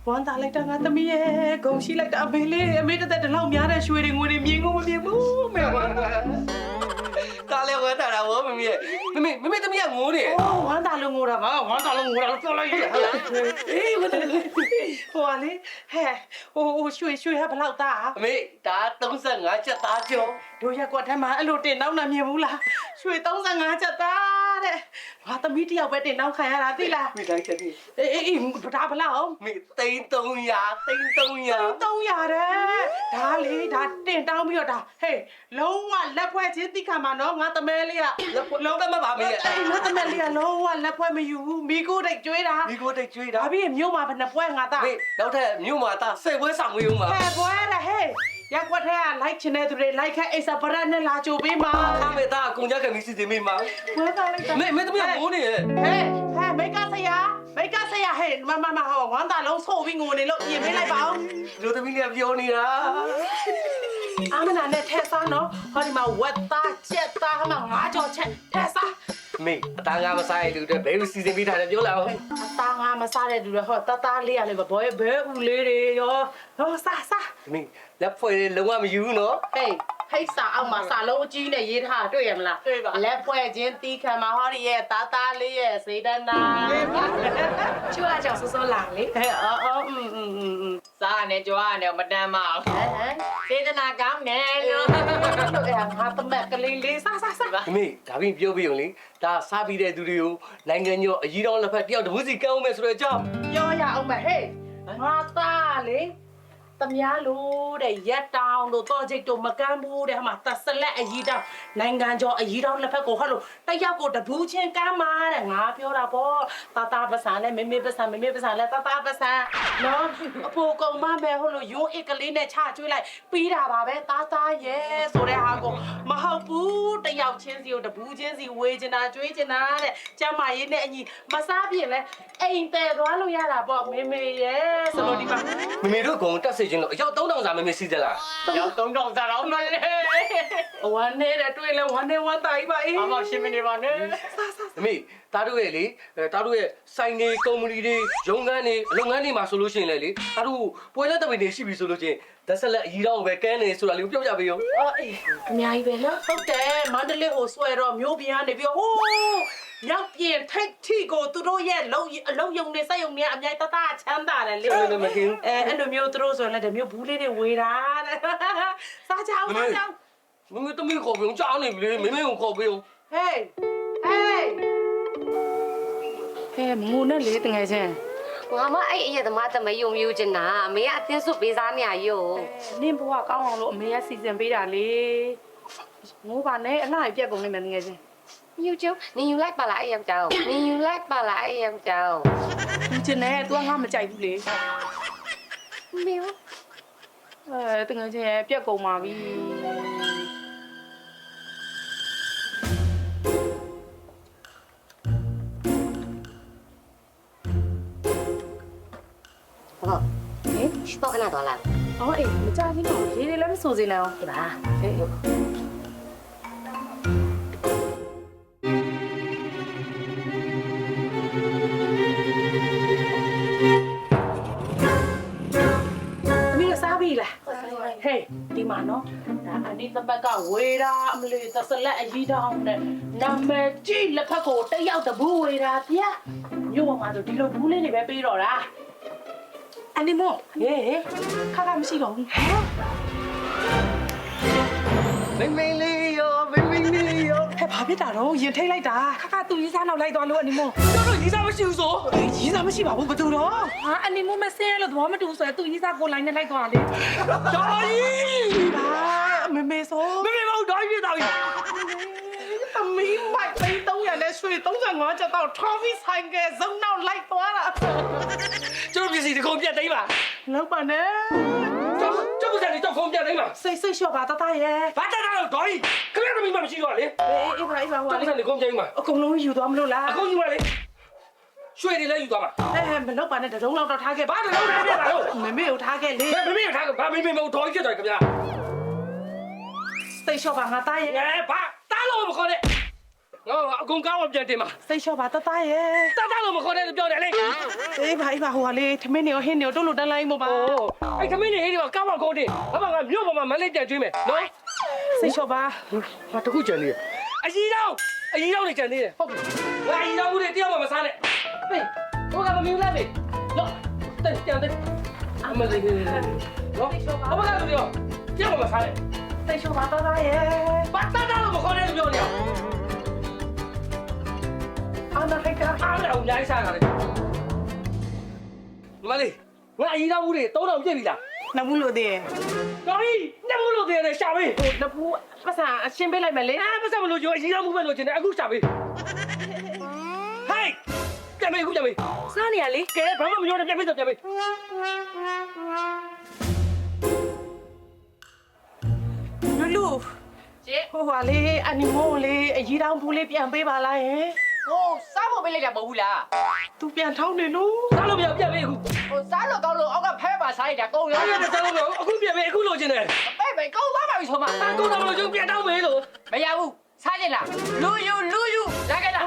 ဝမ်းသာလိုက်တာငါသမီးရဲ့ဂုံရှိလိုက်တာအမေလေးအမေတက်တက်တလောက်များတဲ့ရွှေတွေငွေတွေမြင်ကုန်မမြင်ဘူးမေဝမ်းသာ ဒါလည်းဝမ်းသာတာဗောမမေရဲ့မမေသမီးကငိုးနေ ဝမ်းသာလို့ငိုတာပါဝမ်းသာလို့ငိုတာလို့ပြောလိုက်ရဟုတ်လားအေးဝမ်းသာဟိုလေဟဲ့ဟိုရွှေဟဲ့ဘလောက်သား အမေဒါ35ချက်သားကျော် တို့ရက်ကွက်ထဲမှာအဲ့လိုတင်နောက်နာမြင်ဘူးလားရွှေ35ချက်သားတဲ့ငါသမီးတယောက်ပဲတင်နောက်ခံရတာသိလား မိလိုက်ချက်ဒီ အေးဒါဘလောက် မိ300တဲ့ဒါလေဒါတင်တောင်းပြီးတော့ဒါဟေးလုံးဝလက်ဖွဲ့ချင်းတိခါမှာနော်ငါသမဲလေးက လုံးတမပါမေရဲ့ ငါသမဲလေးကလုံးဝလက်ဖွဲ့မယူဘူးမိကိုတိတ်ကျွေးတာ မိကိုတိတ်ကျွေးတာ ဒါပြီးမြို့မှာဘယ်နှပွဲငါသား မေနောက်ထပ်မြို့မှာသားစိတ်ပွဲဆောင်ဝေးဦးမှာ ဟဲ့ပွဲတဲ့ဟေးရက်ကွက်ထဲကလိုက်ချင်တဲ့သူတွေလိုက်ခဲအိစာပရက်နဲ့လာကြိုပေးမှာ အမေသားကုန်ကြကမီစီတင်မိမှာ ပွဲကလိုက်တာ မေသမီးကငိုးနေရဲ့ ဟဲ့မိတ်ကဆရာဟဲ့မဟောဝမ်းသာလုံးဆိုပြီးငိုနေလို့ပြင်ပေးလိုက်ပါဦး လူသမီးလေးပြောနေတာ အာမနာနဲ့ထဲစားနော်ဟောဒီမှာဝက်သားချက်သားဟမှာငါးကြော်ချက်ထဲစား မေအသားငါမစားရတူတဲ့ဘယ်လိုစီစဉ်ပေးထားတယ်ပြောလာအောင် အသားငါမစားတဲ့လူတွေဟောတသားလေးရလေဘဘဲဦးလေးတွေရောဟောစား မေလက်ဖွဲ့လေးလုံးဝမယူဘူးနော် ဟေးဖိတ်စာအောက်မှာစာလုံးအကြီးနဲ့ရေးထားတွေ့ရမလားတွေ့ပါလက်ဖွဲ့ချင်းတီးခံမှာဟောဒီရဲ့သားလေးရဲ့စေတနာကျွားကြောင့်စောလာလေဟဲ့အော်စားနဲ့ကြွားနဲ့မတမ်းမအောင်စေတနာကောင်းတယ်လို့ အဲ့ငါတမက်ကလေးလေးစား မေဒါပြီးပြောပြုံလေဒါစားပြီးတဲ့သူတွေကိုနိုင်ငံကျော်အကြီးတော်လက်ဖက်တယောက်တမှုစီကမ်းအောင်မယ်ဆိုတဲ့အကြောင်း ပြောရအောင်မဟေးငါသားလေတမယားလို့တဲ့ရက်တောင်တို့တော့ချိတ်တို့မကန်းဘူးတဲ့ဟမှာတဆလက်အကြီးတောင်နိုင်ငံကျော်အကြီးတောင်လက်ဖက်ကိုဟောလို့တယောက်ကိုတဘူးချင်းကမ်းမာတဲ့ငါပြောတာပေါ့တာပစံနဲ့မေပစံလဲတာပစံနော်အဖိုးကောင်မပဲဟောလို့ယွန်းအစ်ကလေးနဲ့ချကျွေးလိုက်ပြီးတာပါပဲတာရဲ့ဆိုတဲ့ဟာကိုမဟုတ်ဘူးတယောက်ချင်းစီကိုတဘူးချင်းစီဝေချင်တာကျွေးချင်တာတဲ့ကျမရေးနဲ့အညီမစားပြင်လဲအိမ်တဲသွားလို့ရတာပေါ့မေရဲ့ဆိုလို့ဒီမှာ မေတို့ကောင်တက်စေခြင်းလို့အယောက်3000စာမေစီးကြလား ရောက်3000စားတော့မလဲ ဝမ်းနေတဲ့တွေ့လဲဝမ်းနေဝမ်းတိုင်းပါအေး အမောရှင်းမနေပါနဲ့ မေသားတို့ရဲ့လေသားတို့ရဲ့စိုင်းနေကုမ္ပဏီတွေရုံးခန်းတွေလုပ်ငန်းတွေမှာဆိုလို့ရှိရင်လေသားတို့ပွဲလက်တပင်တွေရှိပြီဆိုလို့ချင်းသက်ဆက်လက်အကြီးတော့ပဲကန်းနေဆိုတာလေးကိုပြောပြပေးရော အော်အေးအများကြီးပဲနော်ဟုတ်တယ်မန္တလေးကိုဆွဲတော့မျိုးပြင်းကနေပြီးဟိုးရောက်ပြင်ထိတ်ထီကိုသူတို့ရဲ့အလုံးယုံနေစက်ယုံနေအများတချမ်းသာတယ်လေ မကင်း အဲ့လိုမျိုးသူတို့ဆိုရင်လည်းဒီမျိုးဘူးလေးတွေဝေတာတဲ့စားကြအောင် မမေတမီးခေါ်ပြီးကြောင်းနေပြီလေမေကိုခေါ်ပြီး ဟေးမူနဲ့လေတငယ်ချင်း ငါမအဲ့အရက်သမားတမယုံမျိုးချင်တာအမေကအတင်းစွပ်ပေးစားနေရရော နင်းဘဝကောင်းအောင်လို့အမေကစီစဉ်ပေးတာလေငိုးပါနဲ့အလှပြက်ကုန်နေမယ်တငယ်ချင်း မြူကျုံနင်ယူလိုက်ပါလားအဲ့ယောက်ျားကိုနင်ယူလိုက်ပါလားအဲ့ယောက်ျားကို လူချင်းနဲ့ तू ငါမကြိုက်ဘူးလေ မေရော တငယ်ချင်းရဲ့ပြက်ကုန်ပါပြီ ဟုတ်ဟင်စတော့ကတော့လာ အော်အေးမကြဘူးနော်ရေးတယ်လည်းမစိုးစင်းနဲ့အောင် ဒီပါ အေးသမီးစားပြီလားဟေးဒီမှာနော်ဒါအနိသမက်ကဝေတာအမလေးသစလက်အကြီးတောင်းနဲ့နာမည်ကြီးလက်ဖက်ကိုတက်ရောက်တဘူးဝေတာဗျာမြို့ပေါ်မှာဆိုဒီလိုဘူးလေးတွေပဲပေးတော့တာအနိမောဟေးခါမရှိတော့ဘူး မေလေးရောမေလေးရော ဟဲ့ဘာဖြစ်တာတော့ရင်ထိတ်လိုက်တာခါသူကြီးစားနောက်လိုက်သွားလို့အနိမော တို့တို့ရီးစားမရှိဘူးဆို ကြီးစားမရှိပါဘူးဘယ်သူတော့ဟာအနိမောမဆင်းလို့သဘောမတူဆိုရင်သူကြီးစားကိုလိုက်နဲ့လိုက်သွားလေ တော်ကြီး ဟာမေဆို မေမဟုတ်တော်ကြီးတော်ကြီး သမီးမိုက်သိန်း300နဲ့ရွှေ35ချက်တော့ထော်ဖီဆိုင်ကယ်ဇုံနောက်လိုက်သွားတာ ကျတို့ပစ္စည်းတကုံပြတ်သိမ်းပါ လောက်ပါနဲ့ ကျုပ်ကလည်းတော့ခုံပြတ်သိမ်းပါ စိတ်လျှော့ပါတတရဲ့ ဘာတတ်တော့တော်ကြီးခရက်သမီးမှမရှိတော့လေ အေးဟို ကျုပ်က လေ လည်းခုံပြတ်သိမ်းပါ အကုန်လုံးယူသွားမလို့လား အခုယူပါလေရွှေတွေလည်းယူသွားပါ မလောက်ပါနဲ့တတုံးလောက်တော့ထားခဲ့ ဘာတလုံးထားပြတာလို့ မေကိုထားခဲ့လေ မေထားကဘာမေမဟုတ်တော်ကြီးဖြစ်သွားခင်ဗျာ စိတ်လျှော့ပါငါတရဲ့ ဘာတားလို့မခေါ်နဲ့ ငါအကုန်ကားမပြန်တင်ပါ စိတ်လျှော့ပါတသားရဲ့ တတ်လို့မခေါ်နဲ့လို့ပြောတယ်လေ အေးပါဟိုကလေထမင်းနေရောဟင်းနေရောတို့လိုတန်းလိုက်မို့ပါ အိုးအဲ့ခမင်းနေဟေးဒီကကားမခေါ်တင်ဘာမှငါမြို့ပေါ်မှာမလေးပြန်ကျွေးမယ်နော် စိတ်လျှော့ပါ ငါတခုကြံနေတယ်အကြီးတော့နေကြံနေတယ်ဟုတ်ပြီငါအကြီးတော့ဘူးလေတယောက်မှမစားနဲ့ဟေးဟိုကမမြင်လိုက်ပြီနော်တက်ကြံတယ်အမလေးနော်အမကလည်းပြောတယောက်မှမစားနဲ့ စိတ်လျှော့ပါတသားရဲ့ ဘာတတ်လို့မခေါ်နဲ့လို့ပြောနေအောင် အာနာခိုက်က အားလည်းအများကြီးစားတာလေမလေးငါအကြီးတော့ဘူးလေ3000ပြည့်ပြီလား နဘူးလို့တည်း တော်ပြီညမလို့တယ်ရှာပေး ဟိုနဘူးပတ်စံအရှင်းပေးလိုက်မယ်လေ ပတ်စံမလို့ကျော်အကြီးတော့ဘူးပဲလို့ကျင်တယ်အခုရှာပေးဟိုက်ပြန်ပေးအခုပြန်ပေး စားနေရလေ ကဲဘာမှမပြောနဲ့ပြန်ပေးတော့ပြန်ပေး လူလူ ရှင်း ဟိုကလေအနီမိုးလေးအကြီးတောင်ဘူးလေးပြန်ပေးပါလားယင် ဟိုစားဖို့ပေးလိုက်တာမဟုတ်ဘူးလား သူပြန်ထောင်းနေလို့ စားလို့ပြန်ပေးအခု ဟိုစားလို့ကောင်းလို့အောက်ကဖဲပါစားရတာကုန်ရော အားရတဲ့စားလို့အခုပြန်ပေးအခုလိုချင်တယ် ပဲကောင်းသွားပါပြီဆိုမှ အခုတော့မလို့ကျုံပြန်တော့မေးလို့ မရဘူးစားချင်လားလူယူရခဲ့လား